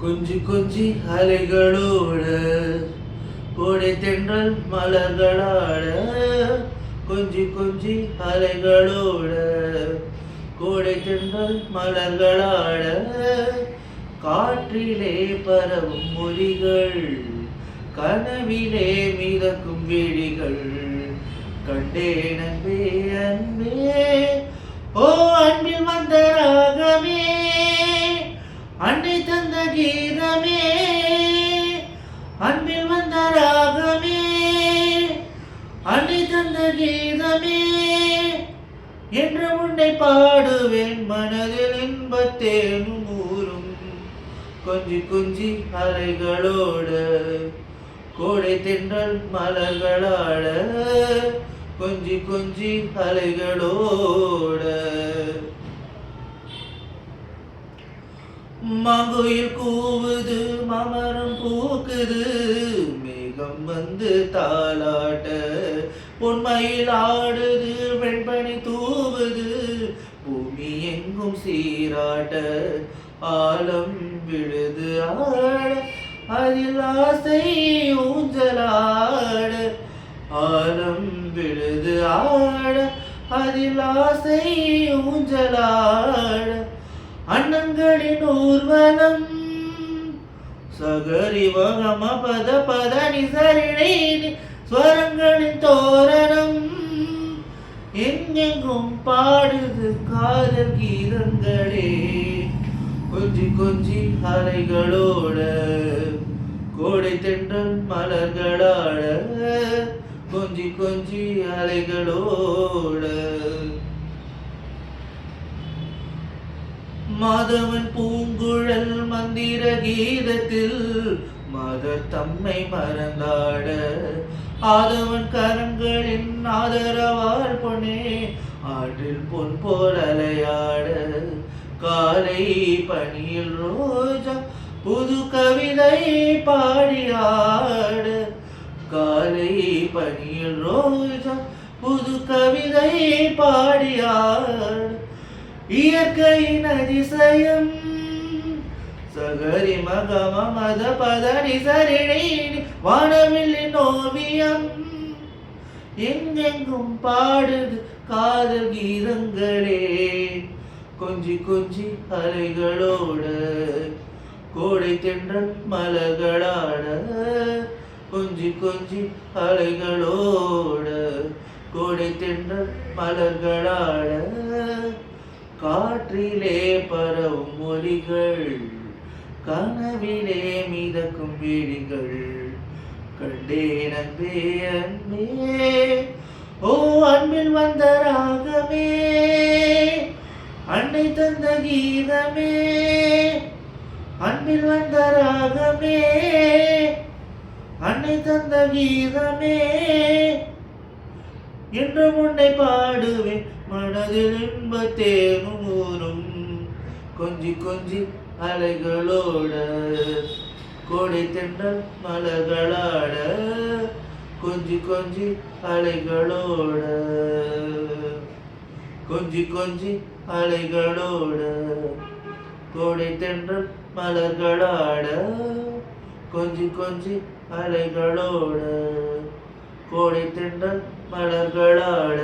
கொஞ்சி கொஞ்சி அலைகளோட கோடை தென்றல் மலர்களாட கொஞ்சி கொஞ்சி அலைகளோட கோடை தென்றல் மலர்களாட காற்றிலே பரவும் மொழிகள் கனவிலே மிதக்கும் விழிகள் கண்டேன் அன்பே அன்பே ஓ அன்பில் வந்த ராகமே அன்னை தந்த கீதமே அன்பில் வந்த ராகமே அன்னை தந்த கீதமே என்று உன்னை பாடுவேன் மனதில் இன்பத்தேனும் ஊரும் கொஞ்சி கொஞ்சி அலைகளோட கோடை தென்றல் மலர்களாட கொஞ்சி கொஞ்சி அலைகளோட மங்குயில் கூவுது மமரம் பூக்குது மேகம் வந்து தாளாட்ட பொன்மையில் ஆடுது வெண்பனி தூவுது பூமி எங்கும் சீராட்ட ஆலம் விழுது ஆட அதில் ஆசை ஊஞ்சலாட ஆலம் விழுது ஆட அதில் ஆசை ஊஞ்சலாட அண்ணங்களின் ஊர்வலம் சகரி வகம பத பத நிசரிணை ஸ்வரங்களின் தோரணம் எங்கெங்கும் பாடுது காதல் கீதங்களே கொஞ்சி கொஞ்சி அலைகளோட கோடை தென்றல் மலர்களாட கொஞ்சி கொஞ்சி அலைகளோட மாதவன் பூங்குழல் மந்திர கீதத்தில் மதர் தம்மை மறந்தாட ஆதவன் கரங்களின் ஆதரவால் பொன்னே ஆற்றில் பொன் போல் அலையாட காலை பனியில் ரோஜா புது கவிதை பாடியாட காலை பனியில் ரோஜா புது கவிதை பாடியாட இயற்கையின் அதிசயம் சகரி மகம மத பத நிசரிணை வானவில்லின் ஓவியம் எங்கெங்கும் பாடுது காதல் கீதங்களே கொஞ்சி கொஞ்சி அலைகளோட கோடை தென்றல் மலர்களாட கொஞ்சி கொஞ்சி அலைகளோட கோடை தென்றல் மலர்களாட காற்றிலே பரவும் மொழிகள் கனவிலே மிதக்கும் விழிகள் கண்டேன் அன்பே அன்பே ஓ அன்பில் வந்த ராகமே அன்னை தந்த கீதமே அன்பில் வந்த ராகமே அன்னை தந்த கீதமே என்று உன்னை பாடுவேன் மனதில் இன்பத்தேனும் ஊரும் கொஞ்சி கொஞ்சி அலைகளோட கோடை தென்றல் மலர்களாட கொஞ்சி கொஞ்சி அலைகளோட கொஞ்சி கொஞ்சி அலைகளோட கோடை தென்றல் மலர்களாட கொஞ்சி கொஞ்சி அலைகளோட கோடை தென்றல் மலர்களாட